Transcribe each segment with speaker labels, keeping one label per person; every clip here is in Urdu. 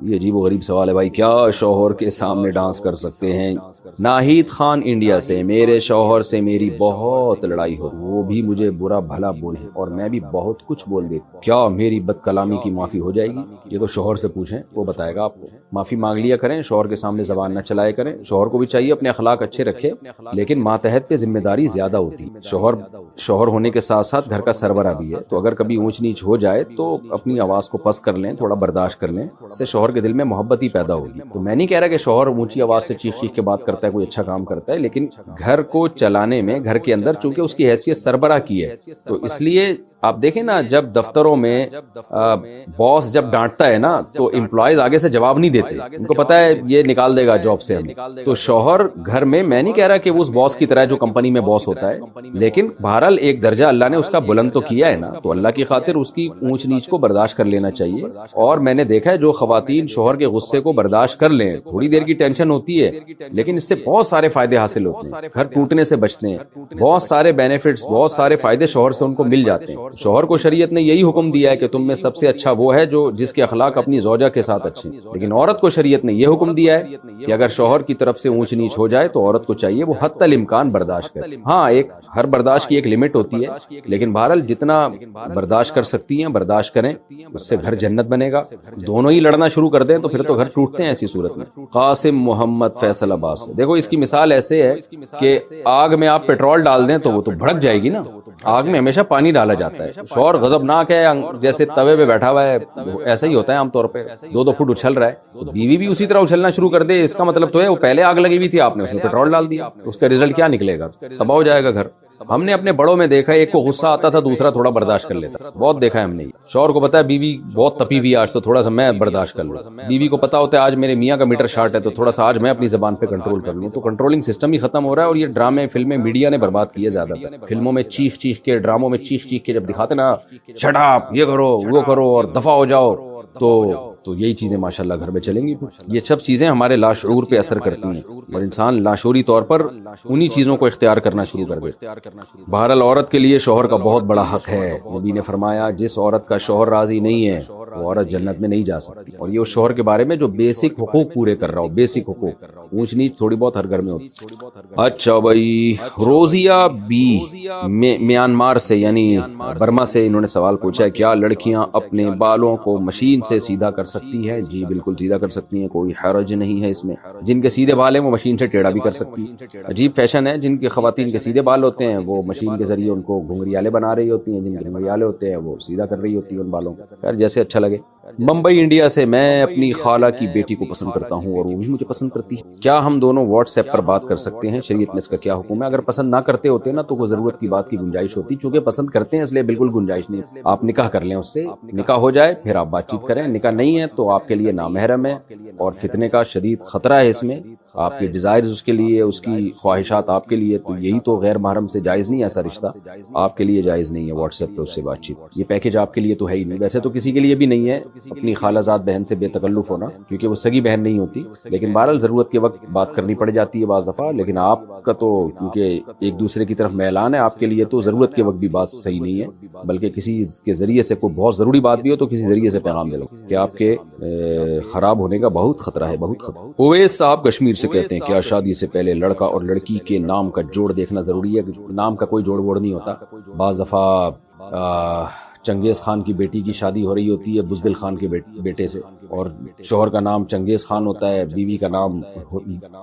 Speaker 1: یہ عجیب و غریب سوال ہے بھائی. کیا شوہر کے سامنے ڈانس کر سکتے ہیں؟ ناہید خان انڈیا سے: میرے شوہر سے میری بہت لڑائی ہو، وہ بھی مجھے برا بھلا بولے اور میں بھی بہت کچھ بول دیتا ہوں. کیا میری بد کلامی کی معافی ہو جائے گی؟ یہ تو شوہر سے پوچھیں، وہ بتائے گا آپ کو. معافی مانگ لیا کریں، شوہر کے سامنے زبان نہ چلائے کریں. شوہر کو بھی چاہیے اپنے اخلاق اچھے رکھے، لیکن ماتحت پہ ذمہ داری زیادہ ہوتی ہے. شوہر ہونے کے ساتھ ساتھ گھر کا سربراہ بھی ہے، تو اگر کبھی اونچ نیچ ہو جائے تو اپنی آواز کو پس کر لیں، تھوڑا برداشت کر لیں. اس سے شوہر کے دل میں محبت ہی پیدا ہوگی. تو میں نہیں کہہ رہا کہ شوہر اونچی آواز سے چیخ چیخ کے بات کرتا ہے کوئی اچھا کام کرتا ہے، لیکن گھر کو چلانے میں، گھر کے اندر چونکہ اس کی حیثیت سربراہ کی ہے، تو اس لیے آپ دیکھیں نا، جب دفتروں میں باس جب ڈانٹتا ہے نا تو امپلائیز آگے سے جواب نہیں دیتے، ان کو پتا ہے یہ نکال دے گا جاب سے ہمیں. تو شوہر گھر میں نہیں کہہ رہا کہ وہ اس باس کی طرح جو کمپنی میں باس ہوتا ہے، لیکن بہرحال ایک درجہ اللہ نے اس کا بلند تو کیا ہے نا، تو اللہ کی خاطر اس کی اونچ نیچ کو برداشت کر لینا چاہیے. اور میں نے دیکھا ہے جو خواتین شوہر کے غصے کو برداشت کر لیں، تھوڑی دیر کی ٹینشن ہوتی ہے لیکن اس سے بہت سارے فائدے حاصل ہوتے ہیں، گھر ٹوٹنے سے بچتے ہیں، بہت سارے بینیفٹس، بہت سارے فائدے شوہر سے ان کو مل جاتے ہیں. شوہر کو شریعت نے یہی حکم دیا ہے کہ تم میں سب سے اچھا وہ ہے جو جس کے اخلاق اپنی زوجہ کے ساتھ اچھے ہیں، لیکن عورت کو شریعت نے یہ حکم دیا ہے کہ اگر شوہر کی طرف سے اونچ نیچ ہو جائے تو عورت کو چاہیے وہ حتی الامکان برداشت کرے. ہاں، ہر برداشت کی ایک لمٹ ہوتی ہے، لیکن بہرحال جتنا برداشت کر سکتی ہیں برداشت کریں، اس سے گھر جنت بنے گا. دونوں ہی لڑنا شروع کر دیں تو پھر تو گھر ٹوٹتے ہیں ایسی صورت میں. قاسم محمد فیصل آباد سے: دیکھو اس کی مثال ایسے ہے کہ آگ میں آپ پیٹرول ڈال دیں تو وہ تو بھڑک جائے گی نا. آگ میں ہمیشہ پانی ڈالا جاتا ہے. شوہر غضبناک ہے، جیسے توے پہ بیٹھا ہوا ہے، ایسا ہی ہوتا ہے عام طور پہ، 2 فٹ اچھل رہا ہے، تو بیوی بھی اسی طرح اچھلنا شروع کر دے. اس کا مطلب تو ہے وہ پہلے آگ لگی ہوئی تھی، آپ نے اس میں پیٹرول ڈال دیا، اس کا رزلٹ کیا نکلے گا؟ تباہ ہو جائے گا گھر. ہم نے اپنے بڑوں میں دیکھا ہے، ایک کو غصہ آتا تھا دوسرا تھوڑا برداشت کر لیتا، بہت دیکھا ہے ہم نے. شوہر کو پتا ہے بیوی بہت تپی ہوئی آج تو تھوڑا سا میں برداشت کر لوں، بیوی کو پتا ہوتا ہے آج میرے میاں کا میٹر شارٹ ہے تو تھوڑا سا آج میں اپنی زبان پہ کنٹرول کر لوں. تو کنٹرولنگ سسٹم ہی ختم ہو رہا ہے، اور یہ ڈرامے فلمیں میڈیا نے برباد کیے. زیادہ تر فلموں میں چیخ چیخ کے، ڈراموں میں چیخ چیخ کے جب دکھاتے نا شٹ اپ، یہ کرو وہ کرو اور دفع ہو جاؤ، تو یہی چیزیں ماشاءاللہ گھر میں چلیں گی. یہ سب چیزیں ہمارے لاشعور پہ اثر کرتی ہیں اور انسان لاشعوری طور پر انہی چیزوں کو اختیار کرنا شروع کر دیتا. بہرحال عورت کے لیے شوہر کا بہت بڑا حق ہے. نبی نے فرمایا جس عورت کا شوہر راضی نہیں ہے وہ عورت جنت میں نہیں جا سکتی. اور یہ اس شوہر کے بارے میں جو بیسک حقوق پورے کر رہا ہو، بیسک حقوق، اونچ نیچ تھوڑی بہت ہر گھر میں ہوتی. اچھا بھائی، روزیہ بی میانمار سے یعنی برما سے انہوں نے سوال پوچھا ہے: کیا لڑکیاں اپنے بالوں کو مشین سے سیدھا کر سکتی ہیں؟ جی بالکل سیدھا کر سکتی ہیں، کوئی حرج نہیں ہے اس میں. جن کے سیدھے بال ہیں وہ مشین سے ٹیڑھا بھی کر سکتی ہیں. عجیب فیشن ہے، جن کے خواتین کے سیدھے بال ہوتے ہیں وہ مشین کے ذریعے ان کو گھنگریالے بنا رہی ہوتی ہیں، جن کے گھنگریالے ہوتے ہیں وہ سیدھا کر رہی ہوتی ہیں ان بالوں کو. خیر جیسے اچھا لگے. ممبئی انڈیا سے: میں اپنی خالہ کی بیٹی کو پسند کرتا ہوں اور وہ بھی مجھے پسند کرتی ہے، کیا ہم دونوں واٹس ایپ پر بات کر سکتے ہیں؟ شریعت میں اس کا کیا حکم ہے؟ اگر پسند نہ کرتے ہوتے نا تو کوئی ضرورت کی بات کی گنجائش ہوتی، چونکہ پسند کرتے ہیں اس لیے بالکل گنجائش نہیں. آپ نکاح کر لیں، اس سے نکاح ہو جائے پھر آپ بات چیت کریں. نکاح نہیں ہے تو آپ کے لیے نامحرم ہے اور فتنے کا شدید خطرہ ہے اس میں. آپ کے ڈیزائرز اس کے لیے، اس کی خواہشات آپ کے لیے، تو یہی تو غیر محرم سے جائز نہیں. ایسا رشتہ آپ کے لیے جائز نہیں ہے واٹس ایپ پہ اس سے بات چیت. یہ پیکیج آپ کے لیے تو ہے ہی نہیں. ویسے تو کسی کے لیے بھی نہیں ہے اپنی خالہ زاد بہن سے بے تکلف ہونا، کیونکہ وہ سگی بہن نہیں ہوتی، لیکن بہرحال ضرورت کے وقت بات کرنی پڑ جاتی ہے بعض دفعہ. لیکن آپ کا تو کیونکہ ایک دوسرے کی طرف میلان ہے، آپ کے لیے تو ضرورت کے وقت بھی بات صحیح نہیں ہے، بلکہ کسی کے ذریعے سے کوئی بہت ضروری بات بھی ہو تو کسی ذریعے سے پیغام دے لو کہ آپ کے خراب ہونے کا بہت خطرہ ہے، بہت خطرہ. اویس صاحب کشمیر سے کہتے ہیں: کیا شادی سے پہلے لڑکا اور لڑکی کے نام کا جوڑ دیکھنا ضروری ہے؟ نام کا کوئی جوڑ ووڑ نہیں ہوتا. بعض دفعہ چنگیز خان کی بیٹی کی شادی ہو رہی ہوتی ہے بزدل خان کے بیٹے سے، اور شوہر کا نام چنگیز خان ہوتا ہے، بیوی کا نام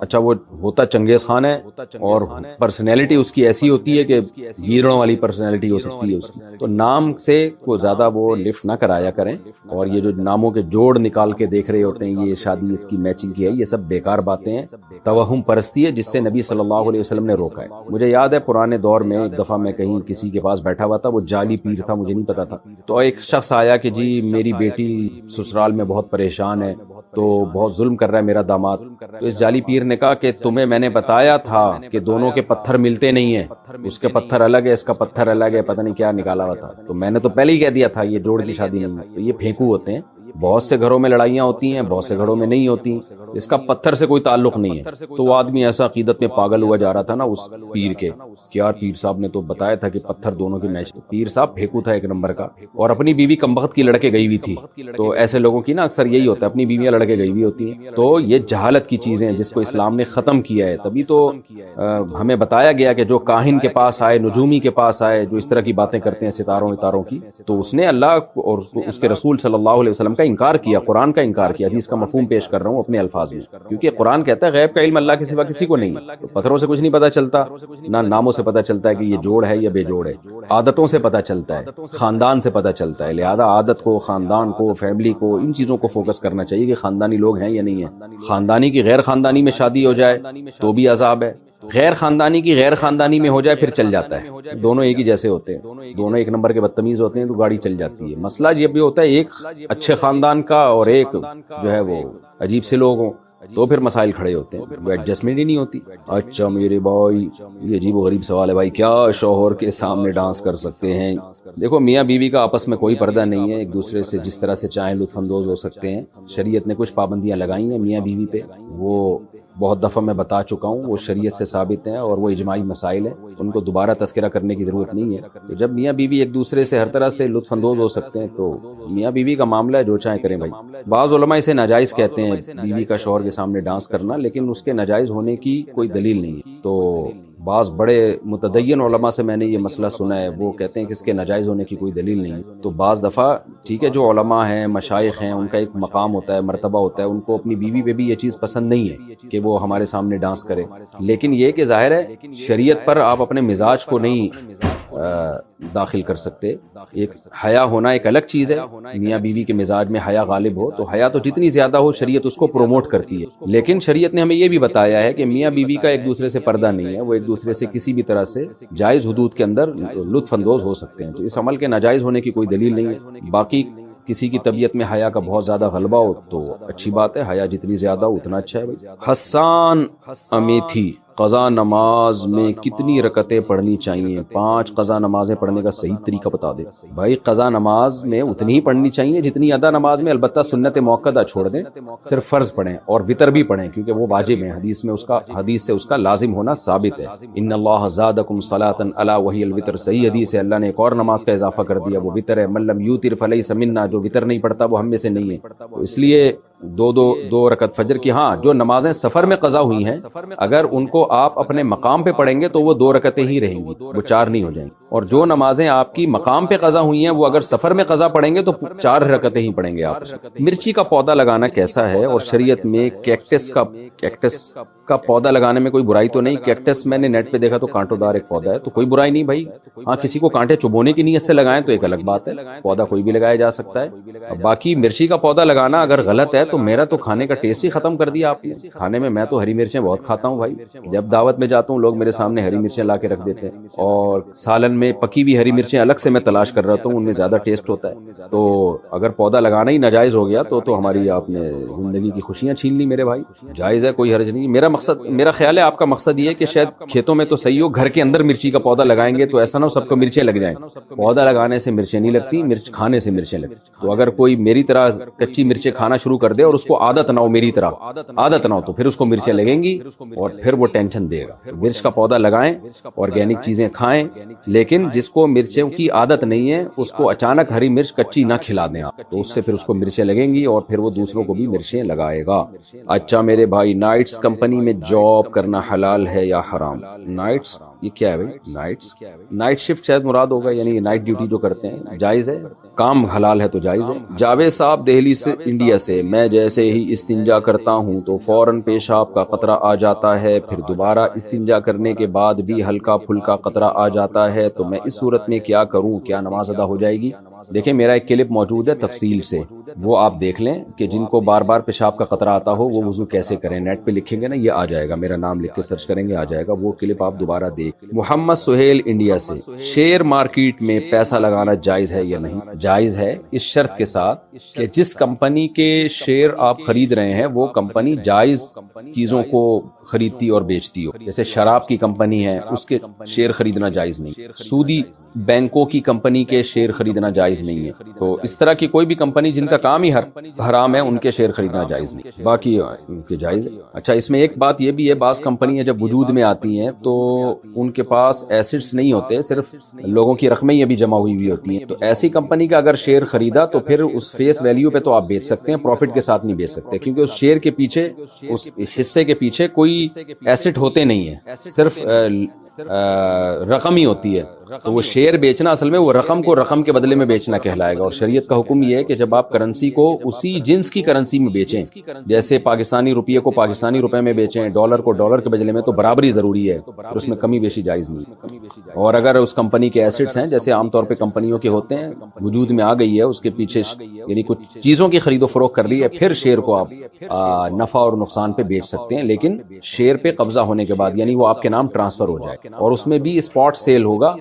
Speaker 1: اچھا وہ ہوتا چنگیز خان ہے، اور پرسنالٹی اس کی ایسی ہوتی ہے کہ گیرڑوں والی پرسنالٹی ہو سکتی ہے اس کی. تو نام سے کو زیادہ وہ لفٹ نہ کرایا کریں. اور یہ جو ناموں کے جوڑ نکال کے دیکھ رہے ہوتے ہیں یہ شادی اس کی میچنگ کی ہے، یہ سب بیکار باتیں ہیں، توہم پرستی ہے جس سے نبی صلی اللہ علیہ وسلم نے روکا ہے. مجھے یاد ہے پرانے دور میں ایک دفعہ میں کہیں کسی کے پاس بیٹھا ہوا تھا، وہ جعلی پیر تھا، مجھے نہیں پتا تھا. تو ایک شخص آیا کہ جی میری بیٹی سسرال میں بہت پریشان ہے، تو بہت ظلم کر رہا ہے میرا داماد. تو اس جعلی پیر نے کہا کہ تمہیں میں نے بتایا تھا کہ دونوں کے پتھر ملتے نہیں ہیں، اس کے پتھر الگ ہے، اس کا پتھر الگ ہے، پتہ نہیں کیا نکالا ہوا تھا. تو میں نے تو پہلے ہی کہہ دیا تھا یہ جوڑ کی شادی نہیں ہے. تو یہ پھینکو ہوتے ہیں. بہت سے گھروں میں لڑائیاں ہوتی ہیں، بہت سے گھروں میں نہیں ہوتی، اس کا پتھر سے کوئی تعلق نہیں ہے۔ تو وہ آدمی ایسا عقیدت میں پاگل ہوا جا رہا تھا نا اس پیر کے کہ یار پیر صاحب نے تو بتایا تھا کہ پتھر دونوں کے میچ، پیر صاحب پھینکو تھا ایک نمبر کا، اور اپنی بیوی کمبخت کی لڑکے گئی ہوئی تھی۔ تو ایسے لوگوں کی نا اکثر یہی ہوتا ہے، اپنی بیویاں لڑکے گئی ہوئی ہوتی ہیں۔ تو یہ جہالت کی چیزیں ہیں جس کو اسلام نے ختم کیا ہے، تبھی تو ہمیں بتایا گیا کہ جو کاہن کے پاس آئے، نجومی کے پاس آئے، جو اس طرح کی باتیں کرتے ہیں ستاروں اتاروں کی، تو اس نے اللہ اور اس کے رسول صلی اللہ علیہ وسلم کا انکار کیا، قرآن کا انکار کیا۔ حدیث کا مفہوم پیش کر رہا ہوں اپنے الفاظ میں، کیونکہ قرآن کہتا ہے غیب کا علم اللہ کے سوا کسی کو نہیں ہے۔ تو پتھروں سے کچھ نہیں پتہ چلتا، نہ ناموں سے پتہ چلتا ہے کہ یہ جوڑ ہے یا بے جوڑ ہے، عادتوں سے پتہ چلتا ہے، خاندان سے پتہ چلتا ہے۔ لہذا عادت کو، خاندان کو، فیملی کو، ان چیزوں کو فوکس کرنا چاہیے کہ خاندانی لوگ ہیں یا نہیں ہیں۔ خاندانی کی غیر خاندانی میں شادی ہو جائے تو بھی عذاب ہے، غیر خاندانی کی غیر خاندانی میں ہو جائے پھر چل جاتا ہے، دونوں ایک ہی جیسے ہوتے ہیں، دونوں ایک نمبر کے بدتمیز ہوتے ہیں تو گاڑی چل جاتی ہے۔ مسئلہ یہ بھی ہوتا ہے ایک اچھے خاندان کا اور ایک جو ہے وہ عجیب سے لوگ ہوں تو پھر مسائل کھڑے ہوتے ہیں، وہ ایڈجسٹمنٹ ہی نہیں ہوتی۔ اچھا میرے بھائی، یہ عجیب و غریب سوال ہے بھائی، کیا شوہر کے سامنے ڈانس کر سکتے ہیں؟ دیکھو میاں بیوی کا آپس میں کوئی پردہ نہیں ہے، ایک دوسرے سے جس طرح سے چاہیں لطف اندوز ہو سکتے ہیں۔ شریعت نے کچھ پابندیاں لگائی ہیں میاں بیوی پہ، وہ بہت دفعہ میں بتا چکا ہوں، وہ شریعت سے ثابت ہیں اور وہ اجماعی مسائل ہیں، ان کو دوبارہ تذکرہ کرنے کی ضرورت نہیں ہے۔ تو جب میاں بیوی ایک دوسرے سے ہر طرح سے لطف اندوز ہو سکتے ہیں تو میاں بیوی کا معاملہ ہے، جو چاہیں کریں بھائی۔ بعض علماء اسے ناجائز کہتے ہیں بیوی کا شوہر کے سامنے ڈانس کرنا، لیکن اس کے ناجائز ہونے کی کوئی دلیل نہیں ہے۔ تو بعض بڑے متدین علماء سے میں نے یہ مسئلہ سنا ہے، وہ کہتے ہیں کہ اس کے ناجائز ہونے کی کوئی دلیل نہیں ہے۔ تو بعض دفعہ ٹھیک ہے، جو علماء ہیں، مشائخ ہیں، ان کا ایک مقام ہوتا ہے، مرتبہ ہوتا ہے، ان کو اپنی بیوی پہ بھی یہ چیز پسند نہیں ہے کہ وہ ہمارے سامنے ڈانس کرے، لیکن یہ کہ ظاہر ہے شریعت پر آپ اپنے مزاج کو نہیں داخل کر سکتے۔ ایک حیا ہونا ایک الگ چیز ہے، میاں بیوی کے مزاج میں حیا غالب ہو تو حیا تو جتنی زیادہ ہو شریعت اس کو پروموٹ کرتی ہے، لیکن شریعت نے ہمیں یہ بھی بتایا ہے کہ میاں بیوی کا ایک دوسرے سے پردہ نہیں ہے، وہ ایک دوسرے سے کسی بھی طرح سے جائز حدود کے اندر لطف اندوز ہو سکتے ہیں۔ تو اس عمل کے ناجائز ہونے کی کوئی دلیل نہیں ہے۔ باقی کسی کی طبیعت میں حیا کا بہت زیادہ غلبہ ہو تو اچھی بات ہے، حیا جتنی زیادہ ہو اتنا اچھا ہے بھائی۔ حسان امیتھی، قضا نماز میں کتنی رکعتیں پڑھنی چاہیے؟ 5 قضا نمازیں پڑھنے کا صحیح طریقہ بتا دے بھائی۔ قضا نماز میں اتنی ہی پڑھنی چاہیے جتنی ادا نماز میں، البتہ سنت موقدہ چھوڑ دیں، صرف فرض پڑھیں اور وتر بھی پڑھیں کیونکہ وہ واجب ہیں، حدیث سے اس کا لازم ہونا ثابت ہے۔ ان اللہ زادکم صلاۃ الا وہی الوتر، صحیح حدیث ہے، اللہ نے ایک اور نماز کا اضافہ کر دیا، وہ وتر ہے۔ من لم یوتر فلیس منا، جو وتر نہیں پڑھتا وہ ہم میں سے نہیں ہے۔ تو اس لیے دو رکعت فجر کی، ہاں جو نمازیں سفر میں قضا ہوئی ہیں اگر ان کو آپ اپنے مقام پہ پڑھیں گے تو وہ 2 رکعتیں ہی رہیں گی، وہ 4 نہیں ہو جائیں گی، اور جو نمازیں آپ کی مقام پہ قضا ہوئی ہیں وہ اگر سفر میں قضا پڑھیں گے تو 4 رکعتیں ہی پڑھیں گے آپ۔ مرچی کا پودا لگانا کیسا ہے؟ اور شریعت میں کیکٹس کا پودا لگانے میں کوئی برائی تو نہیں؟ کیکٹس میں نے نیٹ پہ دیکھا تو کانٹوں دار ایک پودا ہے، تو کوئی برائی نہیں بھائی۔ ہاں کسی کو کانٹے چبونے کی نیت سے لگائیں تو ایک الگ بات ہے، پودا کوئی بھی لگایا جا سکتا ہے۔ باقی مرچی کا پودا لگانا اگر غلط ہے تو میرا تو کھانے کا ٹیسٹ ہی ختم کر دیا آپ نے۔ کھانے میں تو ہری مرچیں بہت کھاتا ہوں بھائی، جب دعوت میں جاتا ہوں لوگ میرے سامنے ہری مرچیں لا کے رکھ دیتے ہیں، اور سالن میں پکی ہوئی ہری مرچیں الگ سے میں تلاش کر رہا ہوں، ان میں زیادہ ٹیسٹ ہوتا ہے۔ تو اگر پودا لگانا ہی ناجائز ہو گیا تو ہماری آپ نے زندگی کی خوشیاں چھین لی میرے بھائی۔ جائز ہے، کوئی حرج نہیں۔ میرا خیال ہے آپ کا مقصد یہ ہے کہ شاید کھیتوں میں تو صحیح ہو، گھر کے اندر مرچی کا پودا لگائیں گے تو ایسا نہ ہو سب کو مرچیں لگ جائیں۔ پودا لگانے سے مرچیں نہیں لگتی، مرچ کھانے سے مرچیں لگتی۔ تو اگر کوئی میری طرح کچی مرچیں کھانا شروع کر دے اور اس کو عادت نہ ہو، میری طرح عادت نہ ہو، تو پھر اس کو مرچیں لگیں گی اور پھر وہ ٹینشن دے گا۔ مرچ کا پودا لگائیں، آرگینک چیزیں کھائیں، لیکن جس کو مرچوں کی عادت نہیں ہے اس کو اچانک ہری مرچ کچی نہ کھلا دیں آپ، تو اس سے پھر اس کو مرچیں لگیں گی اور پھر وہ دوسروں کو بھی مرچیں لگائے گا۔ اچھا میرے بھائی، نائٹس کمپنی میں جاب کرنا حلال ہے یا حرام؟ نائٹس یہ کیا ہے بھائی؟ نائٹ شفٹ شاید مراد ہوگا، یعنی نائٹ ڈیوٹی جو کرتے ہیں، جائز ہے، کام حلال ہے تو جائز ہے۔ جاوید صاحب دہلی سے، انڈیا سے، میں جیسے ہی استنجا کرتا ہوں تو فوراً پیشاب کا قطرہ آ جاتا ہے، پھر دوبارہ استنجا کرنے کے بعد بھی ہلکا پھلکا قطرہ آ جاتا ہے، تو میں اس صورت میں کیا کروں؟ کیا نماز ادا ہو جائے گی؟ دیکھیں میرا ایک کلپ موجود ہے تفصیل سے، وہ آپ دیکھ لیں کہ جن کو بار بار پیشاب کا قطرہ آتا ہو وہ وضو کیسے کریں۔ نیٹ پہ لکھیں گے نا، یہ آ جائے گا، میرا نام لکھ کے سرچ کریں گے آ جائے گا، وہ کلپ آپ دوبارہ دیکھ محمد سہیل انڈیا سے، شیئر مارکیٹ میں پیسہ لگانا جائز ہے یا نہیں؟ جائز ہے، اس شرط کے ساتھ کہ جس کمپنی کے شیئر آپ خرید رہے ہیں وہ کمپنی جائز چیزوں کو خریدتی اور بیچتی ہو۔ جیسے شراب کی کمپنی ہے، اس کے شیئر خریدنا جائز نہیں، سودی بینکوں کی کمپنی کے شیئر خریدنا جائز نہیں ہے۔ تو اس طرح کی کوئی بھی کمپنی جن کا کام ہی حرام ہے ان کے شیئر خریدنا جائز نہیں، باقی ان کے جائز ہے۔ اچھا، اس میں ایک بات یہ بھی ہے، بعض کمپنیاں جب وجود میں آتی ہیں تو ان کے پاس ایسٹس نہیں ہوتے، صرف لوگوں کی رقمیں ابھی جمع ہوئی ہوتی ہیں، تو ایسی کمپنی کا اگر شیئر خریدا تو پھر اس فیس ویلیو پہ تو آپ بیچ سکتے ہیں، پروفٹ کے ساتھ نہیں بیچ سکتے، کیونکہ اس شیئر کے پیچھے، اس حصے کے پیچھے کوئی ایسٹ ہوتے نہیں ہیں، صرف رقم ہی ہوتی ہے۔ تو وہ شیئر بیچنا اصل میں وہ رقم کو رقم کے بدلے میں بیچنا کہلائے گا، اور شریعت کا حکم یہ ہے کہ جب آپ کرنسی کو اسی جنس کی کرنسی میں بیچیں، جیسے پاکستانی روپیے کو پاکستانی روپے میں بیچیں، ڈالر کو ڈالر کے بدلے میں، تو برابری ضروری ہے، اور اس میں کمی بیشی جائز نہیں۔ اور اگر اس کمپنی کے ایسٹس ہیں، جیسے عام طور پہ کمپنیوں کے ہوتے ہیں، وجود میں آ گئی ہے، اس کے پیچھے یعنی کچھ چیزوں کی خرید و فروخت کر لی ہے، پھر شیئر کو آپ نفع اور نقصان پہ بیچ سکتے ہیں، لیکن شیئر پہ قبضہ ہونے کے بعد، یعنی وہ آپ کے نام ٹرانسفر ہو جائے، اور اس میں بھی اسپاٹ سیل ہوگا،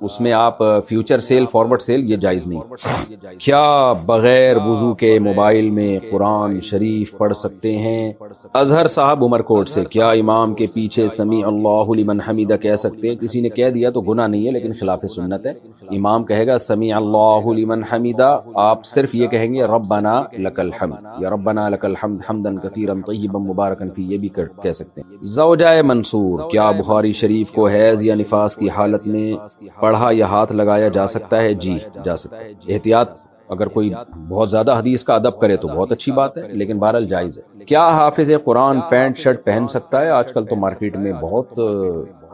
Speaker 1: اس میں آپ فیوچر سیل، فارورڈ سیل یہ جائز نہیں۔ کیا بغیر وضو کے موبائل میں قرآن شریف پڑھ سکتے ہیں؟ اظہر صاحب عمر کوٹ سے، کیا امام کے پیچھے سمیع اللہ لمن حمیدہ کہہ سکتے ہیں؟ کسی نے کہہ دیا تو گناہ نہیں ہے، لیکن خلاف سنت ہے۔ امام کہے گا سمیع اللہ لمن حمیدہ، آپ صرف یہ کہیں گے ربنا لک الحمد یا ربنا لک الحمد حمدا کثیرا طیبا مبارکا فی، یہ بھی کہہ سکتے ہیں۔ زوجہ منصور، کیا بخاری شریف کو حیض یا نفاس کی حالت میں پڑھا یا ہاتھ لگایا جا سکتا ہے؟ جی جا سکتا ہے، احتیاط، اگر کوئی بہت زیادہ حدیث کا ادب کرے تو بہت اچھی بات ہے، لیکن بہرحال جائز ہے۔ کیا حافظ قرآن پینٹ شرٹ پہن سکتا ہے؟ آج کل تو مارکیٹ میں بہت،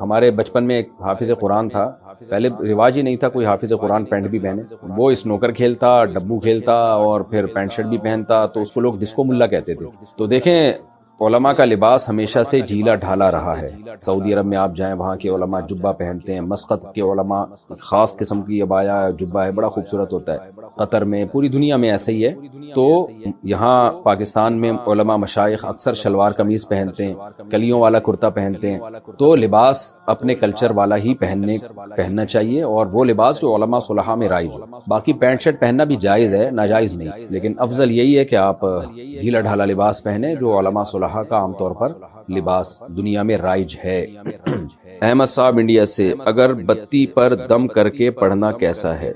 Speaker 1: ہمارے بچپن میں ایک حافظ قرآن تھا، پہلے رواج ہی نہیں تھا کوئی حافظ قرآن پینٹ بھی پہنے، وہ اسنوکر کھیلتا، ڈبو کھیلتا اور پھر پینٹ شرٹ بھی پہنتا، تو اس کو لوگ ڈسکو ملا کہتے تھے۔ تو دیکھیں، علماء کا لباس ہمیشہ سے ڈھیلا ڈھالا رہا ہے۔ سعودی عرب میں آپ جائیں، وہاں کے علماء جبہ پہنتے ہیں، مسقط کے علماء خاص قسم کی عبایا جبہ ہے، بڑا خوبصورت ہوتا ہے۔ قطر میں، پوری دنیا میں ایسا ہی ہے۔ تو یہاں پاکستان میں علماء مشائخ اکثر شلوار قمیض پہنتے ہیں، کلیوں والا کرتا پہنتے ہیں، تو لباس اپنے کلچر والا ہی پہننا چاہیے، اور وہ لباس جو علماء صلحاء میں رائج ہو۔ باقی پینٹ شرٹ پہننا بھی جائز ہے، ناجائز نہیں، لیکن افضل یہی ہے کہ آپ ڈھیلا ڈھالا لباس پہنیں جو علماء صلحاء کا عام طور پر لباس دنیا میں رائج ہے۔ احمد صاحب انڈیا سے، اگر بتی پر دم کر کے پڑھنا کیسا ہے؟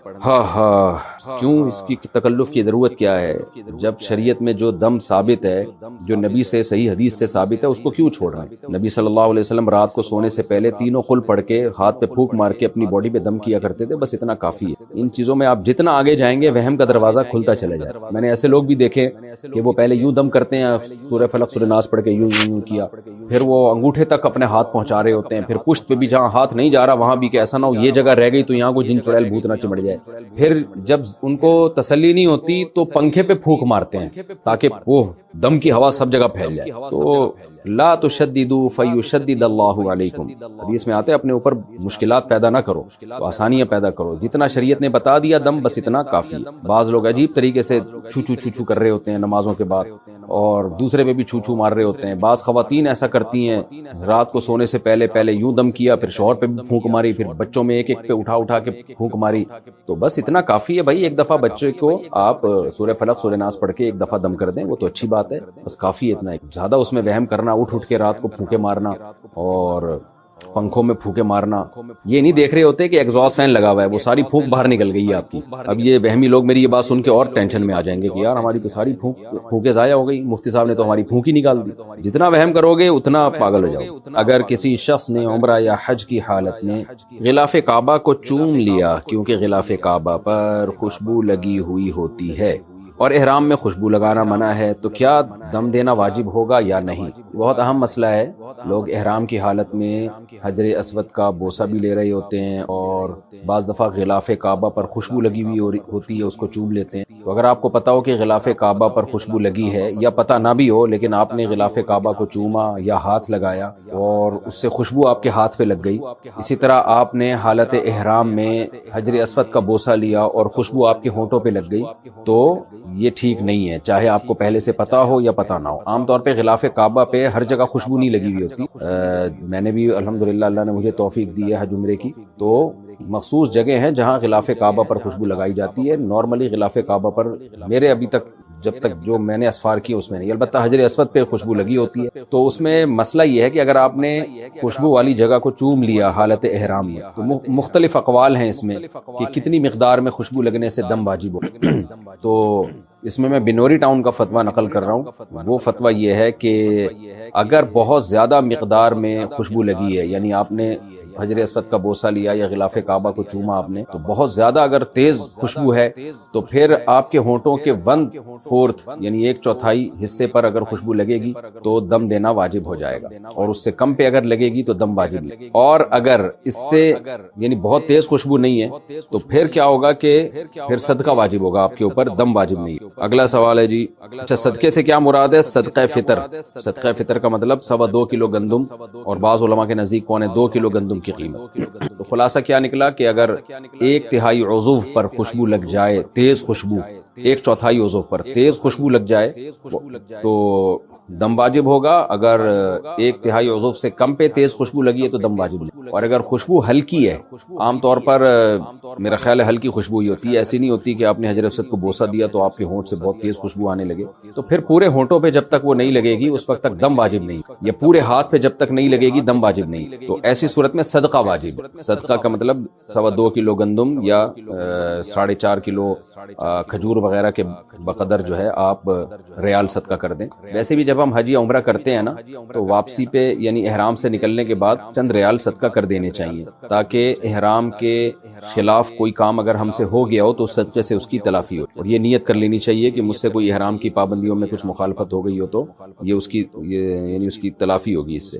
Speaker 1: کیوں اس کی تکلف کی ضرورت کیا ہے؟ جب شریعت میں جو دم ثابت ہے، جو نبی سے صحیح حدیث سے ثابت ہے، اس کو کیوں چھوڑ رہے ہیں؟ نبی صلی اللہ علیہ وسلم رات کو سونے سے پہلے تینوں قل پڑھ کے ہاتھ پہ پھونک مار کے اپنی باڈی پہ دم کیا کرتے تھے، بس اتنا کافی ہے۔ ان چیزوں میں آپ جتنا آگے جائیں گے وہم کا دروازہ کھلتا چلا جائے۔ میں نے ایسے لوگ بھی دیکھے کہ وہ پہلے یوں دم کرتے ہیں، سورہ فلق سورہ ناس پڑھ کے یوں کیا، پھر وہ انگوٹھے تک اپنے ہاتھ پہنچا رہے ہوتے ہیں، پھر پشت پہ بھی جہاں ہاتھ نہیں جا رہا وہاں بھی، کہ ایسا نہ ہو یہ جگہ رہ گئی تو یہاں کوئی جن چڑیل بھوت نہ چمڑ جائے۔ پھر جب ان کو تسلی نہیں ہوتی تو پنکھے پہ پھونک مارتے ہیں تاکہ وہ دم کی ہوا سب جگہ پھیل جائے۔ تو لا تشددوا فیشدد اللہ علیکم، حدیث میں آتے اپنے اوپر مشکلات پیدا نہ کرو، تو آسانیاں پیدا کرو، جتنا شریعت نے بتا دیا دم بس اتنا کافی ہے۔ بعض لوگ عجیب طریقے سے چھو کر رہے ہوتے ہیں نمازوں کے بعد، اور دوسرے پہ بھی چھو مار رہے ہوتے ہیں۔ بعض خواتین ایسا کرتی ہیں، رات کو سونے سے پہلے یوں دم کیا، پھر شوہر پہ بھی پھونک ماری، پھر بچوں میں ایک پہ اٹھا کے پھونک ماری۔ تو بس اتنا کافی ہے بھائی، ایک دفعہ بچے کو آپ سورہ فلق سورہ ناس پڑھ کے ایک دفعہ دم کر دیں، وہ تو اچھی بات ہے، بس کافی ہے اتنا۔ زیادہ اس میں وہم کرنا، اٹھ کے رات کو پھونکے مارنا اور پنکھوں میں پھونکے مارنا، یہ نہیں دیکھ رہے ہوتے کہ ایگزاسٹ فین لگا ہوا ہے، وہ ساری پھونک باہر نکل گئی ہے آپ کی۔ اب یہ وہمی لوگ میری یہ بات سن کے اور ٹینشن میں آ جائیں گے کہ یار ہماری تو ساری پھونکیں ضائع ہو گئی، مفتی صاحب نے تو ہماری پھونک ہی نکال دی۔ جتنا وہم کرو گے اتنا پاگل ہو جاؤ۔ اگر کسی شخص نے عمرہ یا حج کی حالت میں غلاف کعبہ کو چوم لیا، کیونکہ غلاف کعبہ پر خوشبو لگی ہوئی ہوتی ہے اور احرام میں خوشبو لگانا منع ہے، تو کیا دم دینا واجب ہوگا یا نہیں؟ بہت اہم مسئلہ ہے۔ لوگ احرام کی حالت میں حجر اسود کا بوسہ بھی لے رہے ہوتے ہیں، اور بعض دفعہ غلاف کعبہ پر خوشبو لگی ہوئی ہوتی ہے، اس کو چوم لیتے ہیں۔ تو اگر آپ کو پتا ہو کہ غلاف کعبہ پر خوشبو لگی ہے، یا پتہ نہ بھی ہو لیکن آپ نے غلاف کعبہ کو چوما یا ہاتھ لگایا اور اس سے خوشبو آپ کے ہاتھ پہ لگ گئی، اسی طرح آپ نے حالت احرام میں حجر اسود کا بوسہ لیا اور خوشبو آپ کے ہونٹوں پہ لگ گئی، تو یہ ٹھیک نہیں ہے، چاہے آپ کو پہلے سے پتا ہو یا پتہ نہ ہو۔ عام طور پہ غلاف کعبہ پہ ہر جگہ خوشبو نہیں لگی ہوئی ہوتی۔ میں نے بھی الحمدللہ اللہ نے مجھے توفیق دی ہے حج عمرے کی، تو مخصوص جگہ ہیں جہاں غلاف کعبہ پر خوشبو لگائی جاتی ہے۔ نارملی غلاف کعبہ پر میرے ابھی تک جب تک جو میں نے اسفار کی اس میں نہیں، البتہ حجر اسود پہ خوشبو لگی ہوتی ہے۔ تو اس میں مسئلہ یہ ہے کہ اگر آپ نے خوشبو والی جگہ کو چوم لیا حالت احرام میں، تو مختلف اقوال ہیں اس میں کہ کتنی مقدار میں خوشبو لگنے سے دم واجب ہو۔ تو اس میں بنوری ٹاؤن کا فتویٰ نقل کر رہا ہوں۔ وہ فتویٰ یہ ہے کہ اگر بہت زیادہ مقدار میں خوشبو لگی ہے، یعنی آپ نے حجر اسود کا بوسہ لیا یا غلاف کعبہ کو چوما آپ نے، تو بہت زیادہ اگر تیز خوشبو ہے تو پھر آپ کے ہونٹوں کے 1/4 یعنی 1/4 حصے پر اگر خوشبو لگے گی تو دم دینا واجب ہو جائے گا، اور اس سے کم پہ اگر لگے گی تو دم واجب نہیں۔ اور اگر اس سے یعنی بہت تیز خوشبو نہیں ہے تو پھر کیا ہوگا کہ پھر صدقہ واجب ہوگا آپ کے اوپر، دم واجب نہیں۔ اگلا سوال ہے جی، اچھا صدقے سے کیا مراد ہے؟ صدقہ فطر۔ صدقہ فطر کا مطلب 2.25 کلو گندم، اور بعض علماء کے نزدیک 2 کلو گندم کی قیمت۔ تو خلاصہ کیا نکلا کہ اگر 1/3 عضو پر خوشبو لگ جائے، تیز خوشبو، 1/4 عضو پر تیز خوشبو لگ جائے تو دم واجب ہوگا۔ اگر 1/3 عضو سے کم پہ تیز خوشبو لگی ہے تو دم واجب نہیں۔ اور اگر خوشبو ہلکی ہے، عام طور پر میرا خیال ہے ہلکی خوشبو ہی ہوتی ہے، ایسی نہیں ہوتی کہ آپ نے حجر اسود کو بوسہ دیا تو آپ کے ہونٹ سے بہت تیز خوشبو آنے لگے، تو پھر پورے ہونٹوں پہ جب تک وہ نہیں لگے گی اس وقت تک دم واجب نہیں، یا پورے ہاتھ پہ جب تک نہیں لگے گی دم واجب نہیں۔ تو ایسی صورت میں صدقہ واجب۔ صدقہ کا مطلب 2.25 کلو گندم یا 4.5 کلو کھجور وغیرہ کے بقدر جو ہے آپ ریال صدقہ کر دیں۔ ویسے بھی جب ہم حج یا عمرہ کرتے ہیں نا تو واپسی پہ یعنی احرام سے نکلنے کے بعد چند ریال صدقہ کر دینے چاہیے، تاکہ احرام کے خلاف کوئی کام اگر ہم سے ہو گیا ہو تو صدقے سے اس کی تلافی ہو۔ اور یہ نیت کر لینی چاہیے کہ مجھ سے کوئی احرام کی پابندیوں میں کچھ مخالفت ہو گئی ہو تو یہ اس کی یعنی اس کی تلافی ہوگی اس سے۔